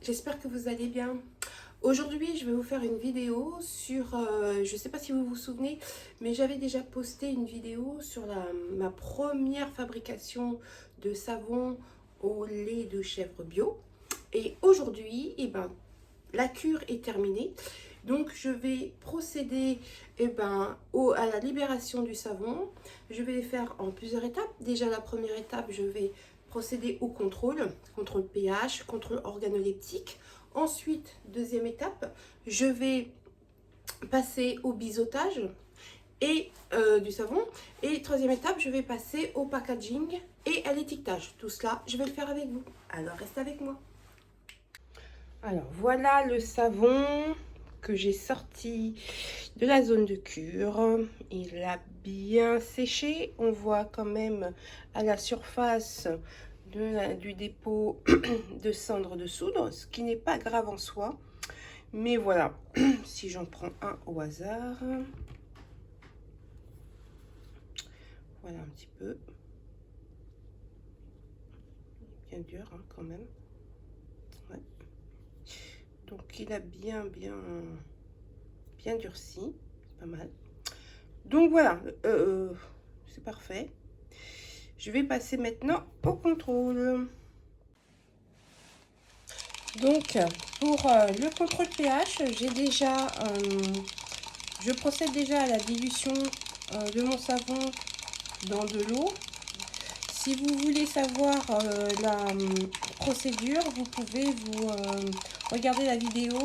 J'espère que vous allez bien. Aujourd'hui, je vais vous faire une vidéo sur, je ne sais pas si vous vous souvenez, mais j'avais déjà posté une vidéo sur ma première fabrication de savon au lait de chèvre bio. Et aujourd'hui, la cure est terminée. Donc, je vais procéder à la libération du savon. Je vais les faire en plusieurs étapes. Déjà, la première étape, je vais procéder au contrôle pH, contrôle organoleptique. Ensuite, deuxième étape, je vais passer au biseautage du savon. Et troisième étape, je vais passer au packaging et à l'étiquetage. Tout cela, je vais le faire avec vous. Alors, reste avec moi. Alors, voilà le savon que j'ai sorti de la zone de cure. Il a bien séché. On voit quand même à la surface du dépôt de cendres de soude, ce qui n'est pas grave en soi. Mais voilà, si j'en prends un au hasard, voilà un petit peu. Bien dur hein, quand même. Ouais. Donc il a bien durci, pas mal. Donc voilà, c'est parfait. Je vais passer maintenant au contrôle. Donc pour le contrôle pH, je procède déjà à la dilution de mon savon dans de l'eau. Si vous voulez savoir la procédure, vous pouvez regarder la vidéo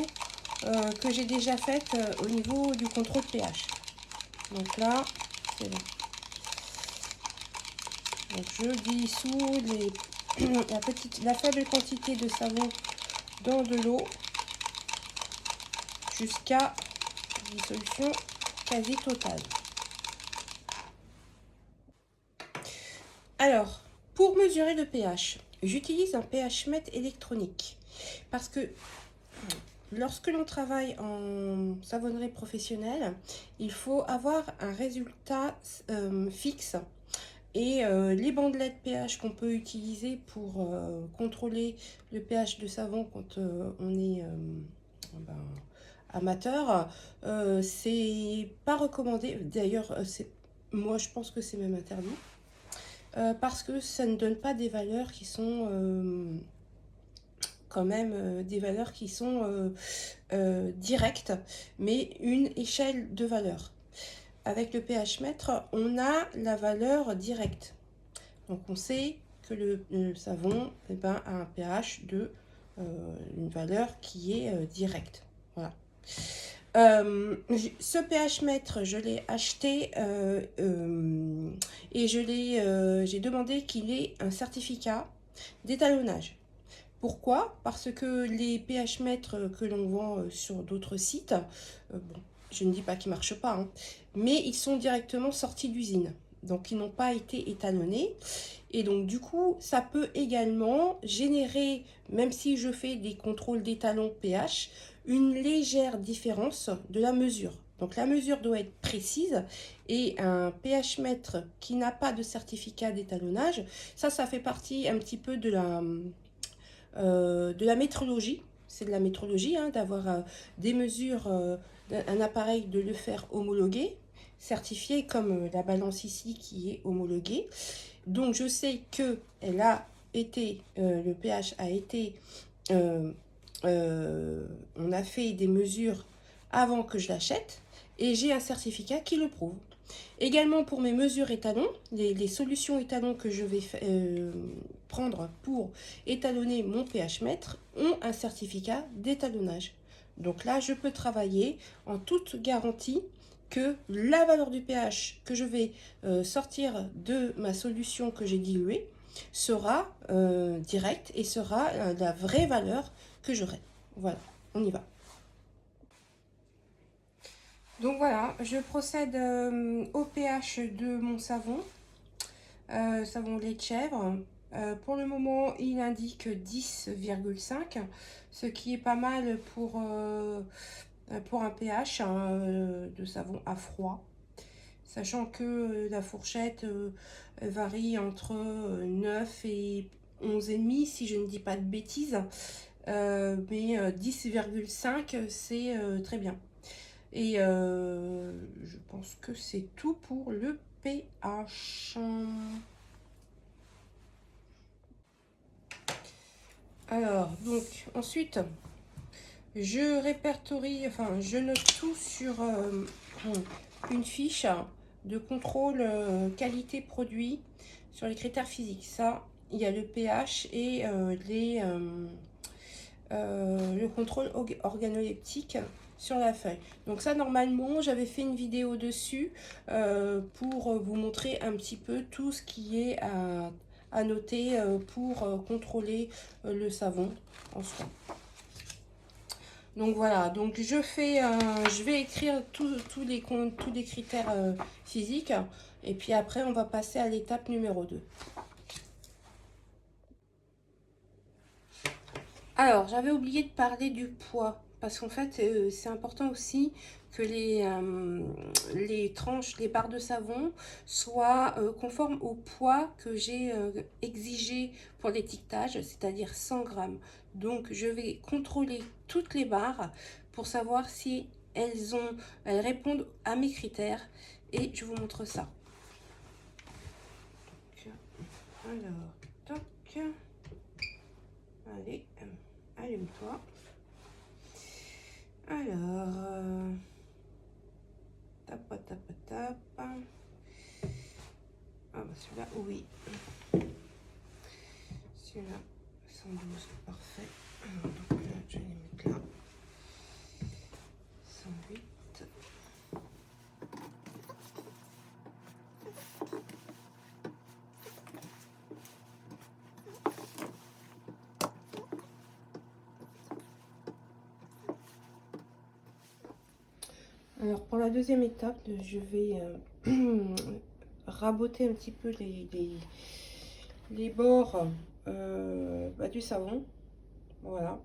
que j'ai déjà faite au niveau du contrôle pH. Donc là, c'est bon. Donc je dissous la faible quantité de savon dans de l'eau jusqu'à dissolution quasi totale. Alors, pour mesurer le pH, j'utilise un pH-mètre électronique parce que lorsque l'on travaille en savonnerie professionnelle, il faut avoir un résultat fixe. Et les bandelettes pH qu'on peut utiliser pour contrôler le pH de savon quand on est amateur, c'est pas recommandé. D'ailleurs, moi je pense que c'est même interdit. Parce que ça ne donne pas des valeurs qui sont quand même des valeurs qui sont directes, mais une échelle de valeurs. Avec le pH mètre, on a la valeur directe. Donc on sait que le savon a un pH de une valeur qui est directe. Voilà. Ce pH mètre, je l'ai acheté et j'ai demandé qu'il ait un certificat d'étalonnage. Pourquoi? Parce que les pH mètres que l'on vend sur d'autres sites, bon, je ne dis pas qu'ils ne marchent pas, hein, mais ils sont directement sortis d'usine. Donc, ils n'ont pas été étalonnés. Et donc, du coup, ça peut également générer, même si je fais des contrôles d'étalon pH, une légère différence de la mesure. Donc, la mesure doit être précise et un pH mètre qui n'a pas de certificat d'étalonnage, ça fait partie un petit peu de la métrologie. C'est de la métrologie, hein, d'avoir des mesures d'un appareil, de le faire homologuer, certifié comme la balance ici qui est homologuée. Donc je sais que le pH a été, on a fait des mesures avant que je l'achète et j'ai un certificat qui le prouve. Également pour mes mesures étalons, les solutions étalons que je vais prendre pour étalonner mon pH mètre ont un certificat d'étalonnage. Donc là, je peux travailler en toute garantie que la valeur du pH que je vais sortir de ma solution que j'ai diluée sera directe et sera la vraie valeur que j'aurai. Voilà, on y va. Donc voilà, je procède au pH de mon savon, savon lait de chèvre. Pour le moment, il indique 10,5, ce qui est pas mal pour un pH de savon à froid. Sachant que la fourchette varie entre 9 et 11,5 si je ne dis pas de bêtises. mais 10,5 c'est très bien. Et je pense que c'est tout pour le pH. Alors, donc, ensuite, je répertorie, enfin, je note tout sur une fiche de contrôle qualité produit sur les critères physiques. Ça, il y a le pH et le contrôle organoleptique sur la feuille. Donc ça, normalement, j'avais fait une vidéo dessus pour vous montrer un petit peu tout ce qui est à noter pour contrôler le savon en soi. Donc voilà, donc je vais écrire tous les critères physiques et puis après on va passer à l'étape numéro 2. Alors, j'avais oublié de parler du poids, parce qu'en fait, c'est important aussi que les tranches, les barres de savon soient conformes au poids que j'ai exigé pour l'étiquetage, c'est-à-dire 100 grammes. Donc, je vais contrôler toutes les barres pour savoir si elles répondent à mes critères et je vous montre ça. Donc, alors, toc. Allez. Allume-toi. Alors, tap, tap, tap. Ah, bah celui-là, oui. Celui-là, 112, parfait. Alors, donc là, je vais les mettre là. 108. Alors pour la deuxième étape, je vais raboter un petit peu les bords du savon. Voilà,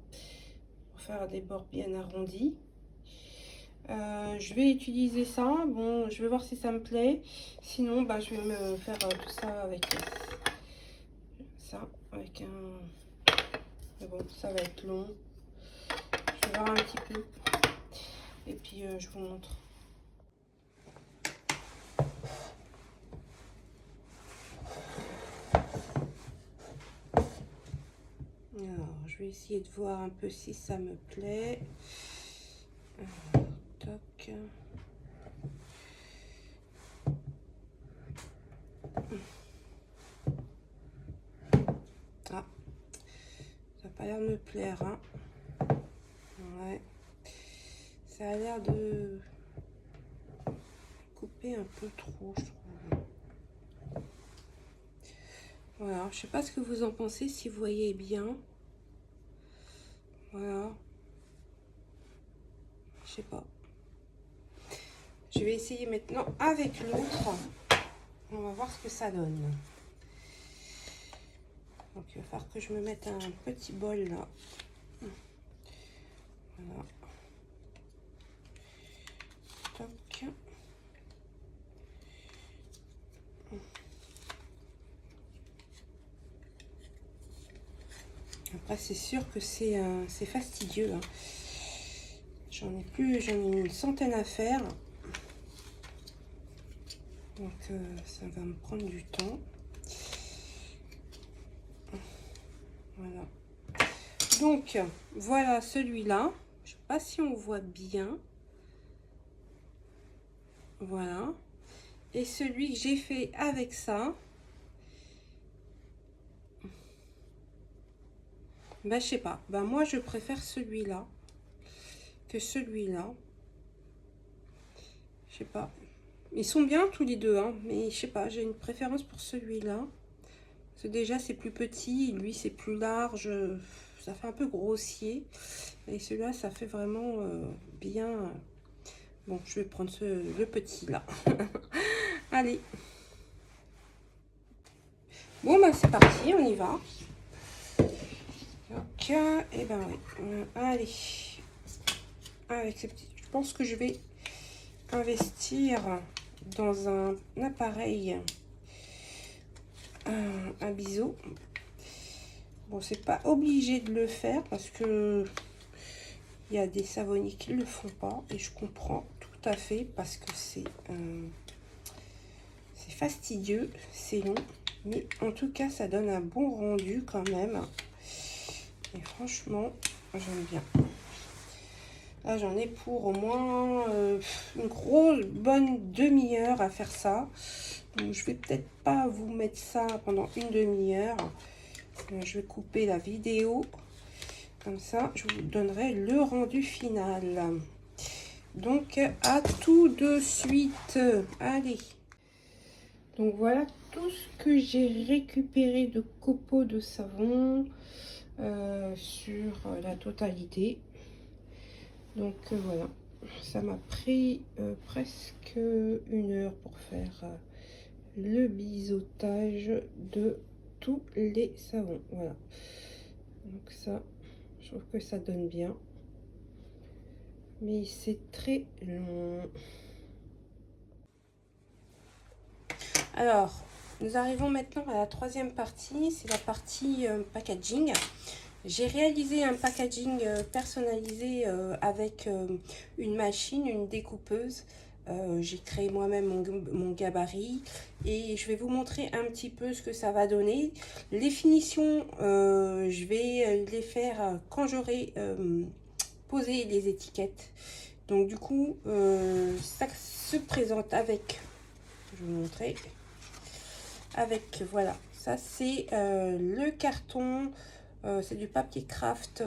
pour faire des bords bien arrondis. Je vais utiliser ça. Bon, je vais voir si ça me plaît. Sinon, bah, je vais me faire tout ça avec ça, avec un... Mais bon, ça va être long. Je vais voir un petit peu. Et puis, je vous montre. Alors, je vais essayer de voir un peu si ça me plaît. Alors, toc. Ah, ça n'a pas l'air de me plaire, hein. Ouais. Ça a l'air de couper un peu trop, je trouve. Voilà, je sais pas ce que vous en pensez, si vous voyez bien. Voilà. Je sais pas. Je vais essayer maintenant avec l'autre. On va voir ce que ça donne. Donc il va falloir que je me mette un petit bol là. Voilà. Toc. Après c'est sûr que c'est fastidieux, hein. J'en ai une centaine à faire. Donc ça va me prendre du temps. Voilà. Donc voilà celui-là. Je sais pas si on voit bien. Voilà. Et celui que j'ai fait avec ça. Ben je sais pas. Ben moi je préfère celui-là que celui-là. Je sais pas. Ils sont bien tous les deux, hein, mais je sais pas, j'ai une préférence pour celui-là. Parce que déjà c'est plus petit, lui c'est plus large, ça fait un peu grossier. Et celui-là ça fait vraiment bien. Bon, je vais prendre le petit là. Allez. Bon ben c'est parti, on y va. Ok, et ben oui. Allez. Avec ces petits. Je pense que je vais investir dans un appareil, un biseau. Bon, c'est pas obligé de le faire parce que il y a des savonniers qui le font pas et je comprends tout à fait parce que c'est fastidieux, c'est long, mais en tout cas ça donne un bon rendu quand même. Et franchement, j'aime bien. Là, j'en ai pour au moins une grosse bonne demi-heure à faire ça. Donc, je vais peut-être pas vous mettre ça pendant une demi-heure. Je vais couper la vidéo. Comme ça, je vous donnerai le rendu final. Donc, à tout de suite. Allez. Donc, voilà tout ce que j'ai récupéré de copeaux de savon sur la totalité. Donc, voilà. Ça m'a pris presque une heure pour faire le biseautage de tous les savons. Voilà. Donc ça, je trouve que ça donne bien. Mais c'est très long. Alors, nous arrivons maintenant à la troisième partie. C'est la partie packaging. J'ai réalisé un packaging personnalisé avec une machine, une découpeuse. J'ai créé moi-même mon gabarit et je vais vous montrer un petit peu ce que ça va donner. Les finitions, je vais les faire quand j'aurai posé les étiquettes. Donc du coup, ça se présente avec, je vais vous montrer, avec, voilà, ça c'est le carton. C'est du papier craft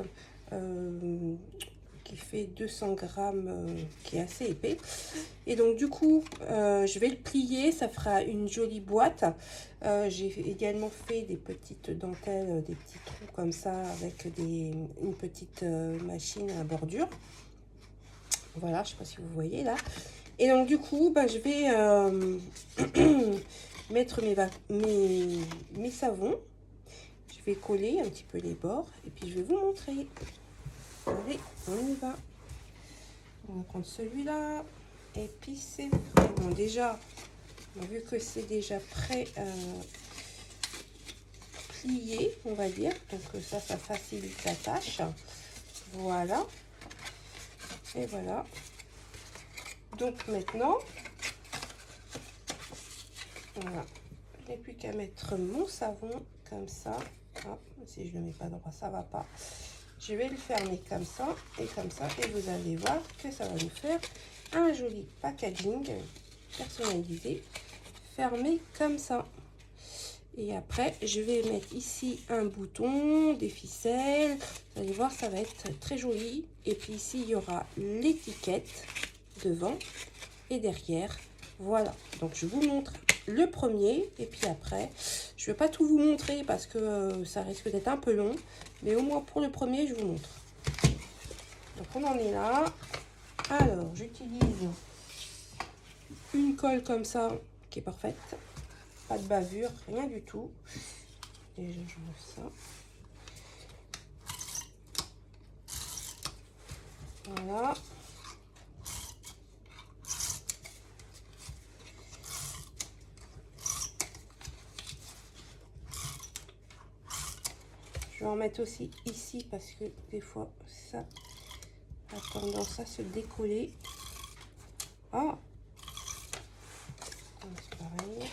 qui fait 200 grammes, qui est assez épais. Et donc du coup, je vais le plier, ça fera une jolie boîte. J'ai également fait des petites dentelles, des petits trous comme ça avec une petite machine à bordure. Voilà, je ne sais pas si vous voyez là. Et donc du coup, je vais mettre mes savons. Je vais coller un petit peu les bords et puis je vais vous montrer. Allez, on y va. On va prendre celui-là et puis c'est bon. Déjà, vu que c'est déjà prêt plié, on va dire, donc ça facilite la tâche. Voilà. Et voilà. Donc maintenant, voilà, je n'ai plus qu'à mettre mon savon comme ça. Ah, si je ne le mets pas droit, ça va pas. Je vais le fermer comme ça et vous allez voir que ça va nous faire un joli packaging personnalisé fermé comme ça. Et après, je vais mettre ici un bouton, des ficelles. Vous allez voir, ça va être très joli. Et puis ici, il y aura l'étiquette devant et derrière. Voilà, donc je vous montre le premier et puis après je vais pas tout vous montrer parce que ça risque d'être un peu long, mais au moins pour le premier je vous montre. Donc on en est là. Alors j'utilise une colle comme ça qui est parfaite, pas de bavure, rien du tout. Déjà je mets ça, voilà. Je vais en mettre aussi ici parce que des fois ça a tendance à se décoller. Ah, c'est pareil.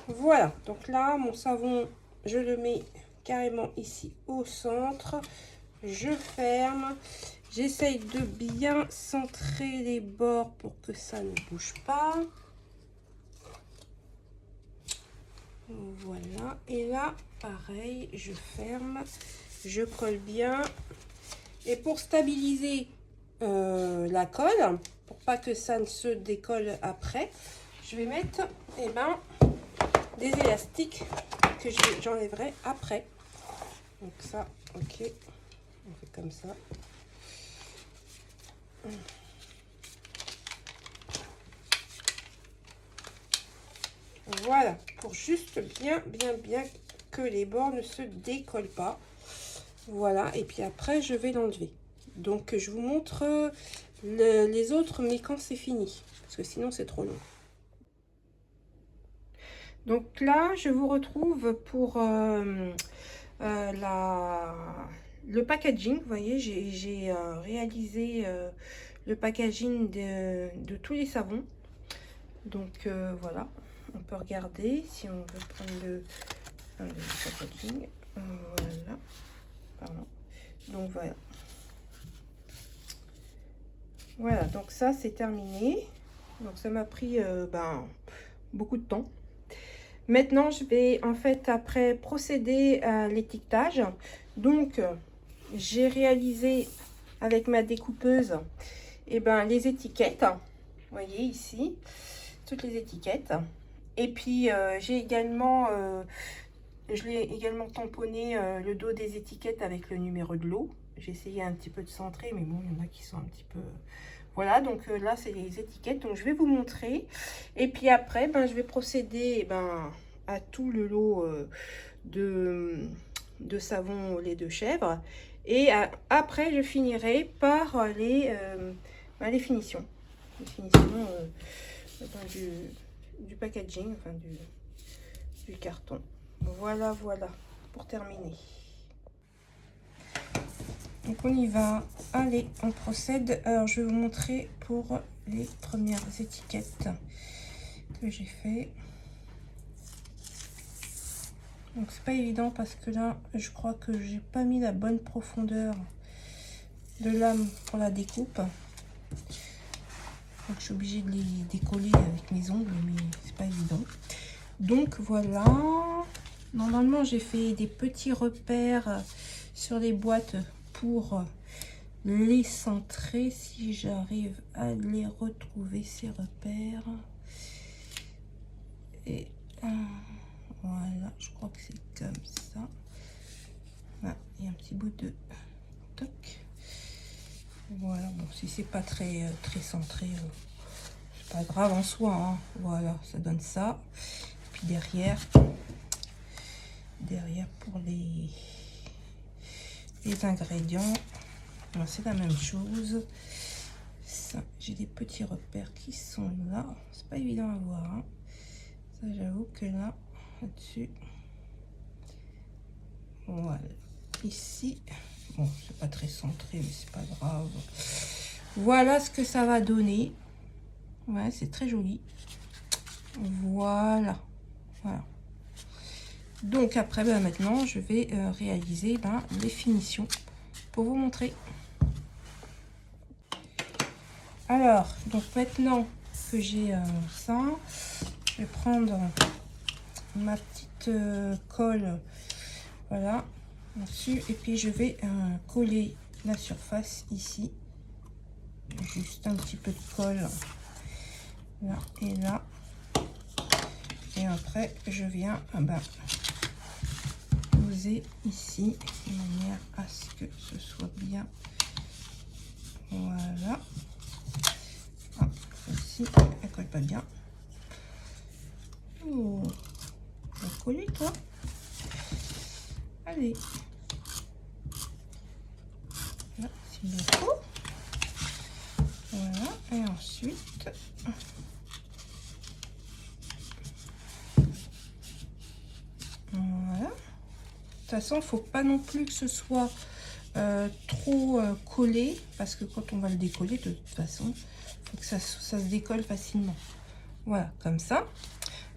Voilà, donc là mon savon je le mets carrément ici au centre. Je ferme. J'essaye de bien centrer les bords pour que ça ne bouge pas. Voilà, et là pareil, je ferme, je colle bien. Et pour stabiliser la colle, pour pas que ça ne se décolle après, je vais mettre des élastiques que j'enlèverai après. Donc ça, ok, on fait comme ça. Voilà, pour juste bien que les bords ne se décollent pas. Voilà, et puis après je vais l'enlever. Donc je vous montre les autres mais quand c'est fini, parce que sinon c'est trop long. Donc là, je vous retrouve pour le packaging. Vous voyez, j'ai réalisé le packaging de tous les savons. Donc voilà, on peut regarder si on veut prendre le packaging. Voilà, pardon. Donc voilà. Voilà, donc ça c'est terminé. Donc ça m'a pris beaucoup de temps. Maintenant, je vais en fait après procéder à l'étiquetage. Donc, j'ai réalisé avec ma découpeuse les étiquettes. Vous voyez ici, toutes les étiquettes. Et puis, j'ai également, je l'ai également tamponné le dos des étiquettes avec le numéro de lot. J'ai essayé un petit peu de centrer, mais bon, il y en a qui sont un petit peu... Voilà, donc là, c'est les étiquettes. Donc, je vais vous montrer. Et puis après, je vais procéder à tout le lot de savon au lait de chèvre. Et après, je finirai par les finitions. Les finitions du packaging, enfin du carton. Voilà, voilà, pour terminer. Donc on y va. Allez, on procède. Alors je vais vous montrer pour les premières étiquettes que j'ai fait. Donc c'est pas évident parce que là je crois que j'ai pas mis la bonne profondeur de lame pour la découpe. Donc je suis obligée de les décoller avec mes ongles, mais c'est pas évident. Donc voilà. Normalement j'ai fait des petits repères sur les boîtes pour les centrer, si j'arrive à les retrouver, ces repères. Et voilà, je crois que c'est comme ça. Voilà, il y a un petit bout de toc. Voilà, bon, si c'est pas très centré, c'est pas grave en soi, hein. Voilà, ça donne ça. Puis derrière pour les ingrédients, c'est la même chose. Ça, j'ai des petits repères qui sont là. C'est pas évident à voir, hein. Ça, j'avoue que là-dessus, voilà. Ici, bon, c'est pas très centré, mais c'est pas grave. Voilà ce que ça va donner. Ouais, c'est très joli. Voilà, voilà. Donc après, maintenant, je vais réaliser les finitions pour vous montrer. Alors, donc maintenant que j'ai ça, je vais prendre ma petite colle, voilà, dessus, et puis je vais coller la surface ici, juste un petit peu de colle là et là, et après je viens poser ici de manière à ce que ce soit bien, voilà. Ah, celle-ci elle colle pas bien. Oh, on va coller toi. Allez, là s'il le faut. Voilà, et ensuite voilà. De toute façon, faut pas non plus que ce soit trop collé, parce que quand on va le décoller, de toute façon, faut que ça se décolle facilement. Voilà, comme ça.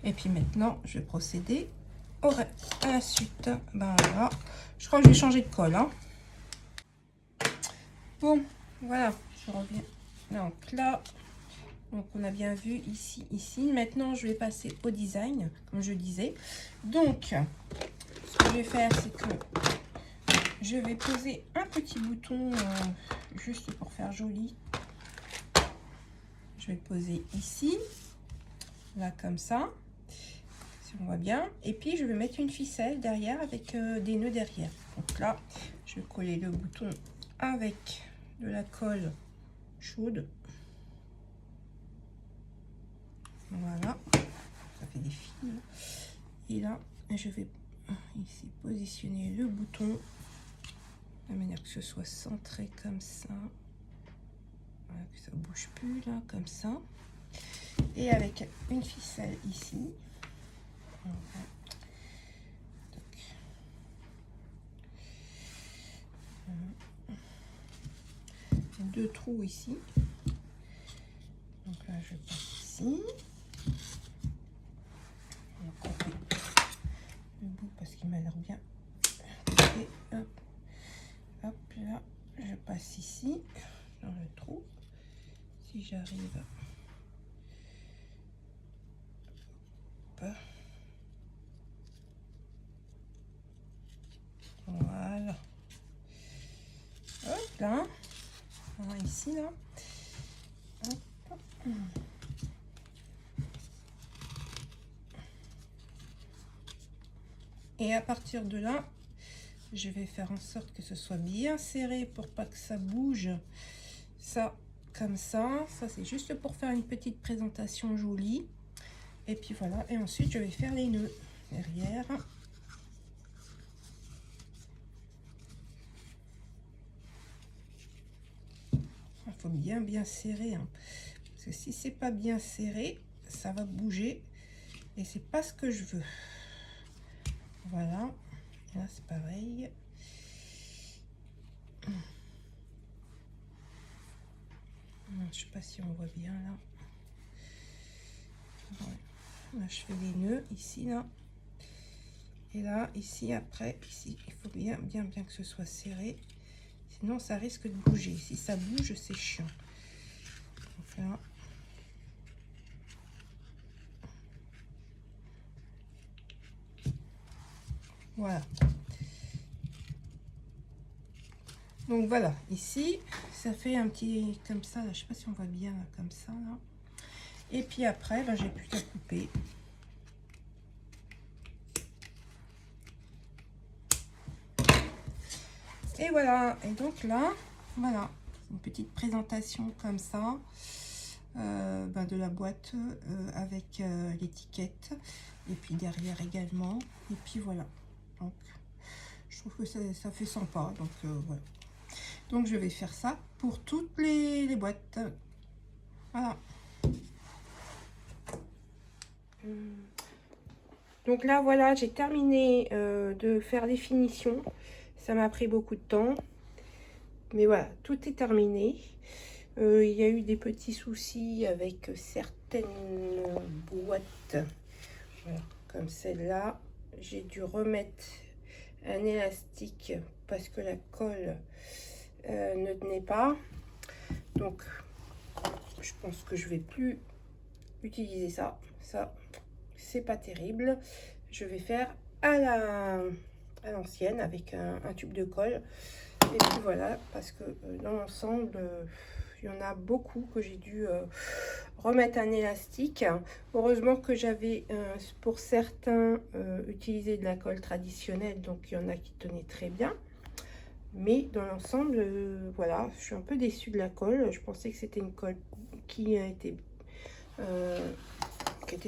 Et puis maintenant, je vais procéder à la suite. Voilà. Je crois que je vais changer de colle, hein. Bon, voilà, je reviens. Donc là, donc on a bien vu ici, ici. Maintenant, je vais passer au design, comme je disais. Donc, ce que je vais faire, c'est que je vais poser un petit bouton juste pour faire joli. Je vais le poser ici, là comme ça, si on voit bien. Et puis, je vais mettre une ficelle derrière avec des nœuds derrière. Donc là, je vais coller le bouton avec de la colle chaude. Voilà, ça fait des fils. Et là, je vais ici positionner le bouton de manière que ce soit centré comme ça. Voilà, que ça bouge plus là, comme ça. Et avec une ficelle ici, Deux trous ici. Donc là, je passe ici. On va couper le bout parce qu'il m'a l'air bien. Et hop, hop, là, je passe ici dans le trou. Si j'arrive. Voilà. Hop là. Alors, ici là. Hop. Et à partir de là, je vais faire en sorte que ce soit bien serré pour pas que ça bouge. Ça, comme ça. Ça, c'est juste pour faire une petite présentation jolie. Et puis voilà. Et ensuite, je vais faire les nœuds derrière. Il faut bien serrer. Hein. Parce que si c'est pas bien serré, ça va bouger. Et c'est pas ce que je veux. Voilà. Là, c'est pareil. Je sais pas si on voit bien là. Ouais. Là, je fais les nœuds ici, là. Et là, ici, après, ici, il faut bien que ce soit serré. Sinon, ça risque de bouger. Si ça bouge, c'est chiant. Donc là. Voilà. Donc voilà, ici, ça fait un petit comme ça, là, je sais pas si on voit bien là, comme ça là. Et puis après, ben, j'ai plus qu'à couper. Et voilà, et donc là, voilà, une petite présentation comme ça ben, de la boîte avec l'étiquette. Et puis derrière également. Et puis voilà, donc je trouve que ça fait sympa, donc voilà. Donc je vais faire ça pour toutes les boîtes. Voilà. Donc là voilà, j'ai terminé de faire les finitions. Ça m'a pris beaucoup de temps. Mais voilà, tout est terminé. Il y a eu des petits soucis avec certaines boîtes. Voilà, comme celle-là. J'ai dû remettre un élastique parce que la colle ne tenait pas. Donc je pense que je vais plus utiliser ça. Ça, c'est pas terrible. Je vais faire à l'ancienne avec un tube de colle. Et puis voilà, parce que dans l'ensemble, il y en a beaucoup que j'ai dû remettre un élastique. Heureusement que j'avais pour certains utilisé de la colle traditionnelle, donc il y en a qui tenaient très bien. Mais dans l'ensemble, voilà, je suis un peu déçue de la colle. Je pensais que c'était une colle qui était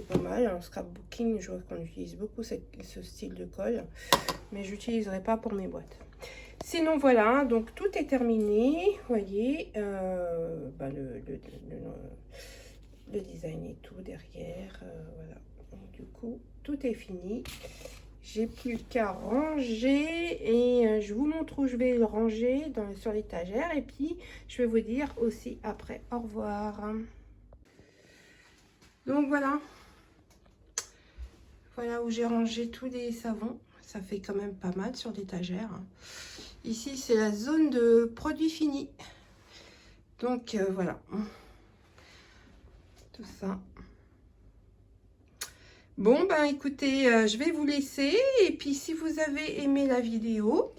pas mal. En scrapbooking, je vois qu'on utilise beaucoup ce style de colle, mais je n'utiliserai pas pour mes boîtes. Sinon voilà, donc tout est terminé, vous voyez, bah, le design et tout derrière, voilà. Donc, du coup, tout est fini. J'ai plus qu'à ranger et je vous montre où je vais le ranger sur l'étagère. Et puis, je vais vous dire aussi après au revoir. Donc voilà. Voilà où j'ai rangé tous les savons. Ça fait quand même pas mal sur l'étagère. Ici, c'est la zone de produits finis. Donc, voilà. Tout ça. Bon, ben écoutez, je vais vous laisser. Et puis, si vous avez aimé la vidéo,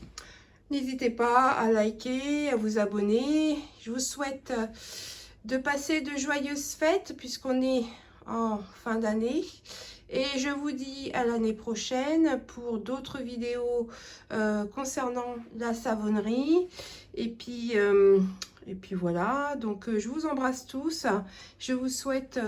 n'hésitez pas à liker, à vous abonner. Je vous souhaite de passer de joyeuses fêtes puisqu'on est en fin d'année. Et je vous dis à l'année prochaine pour d'autres vidéos concernant la savonnerie. Et puis voilà, donc je vous embrasse tous. Je vous souhaite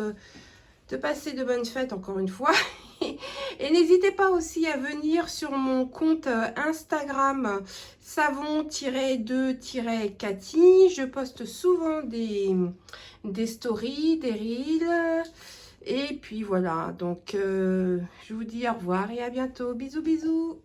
de passer de bonnes fêtes encore une fois. Et n'hésitez pas aussi à venir sur mon compte Instagram savon-2-Cathy. Je poste souvent des stories, des reels. Et puis voilà, donc je vous dis au revoir et à bientôt. Bisous, bisous.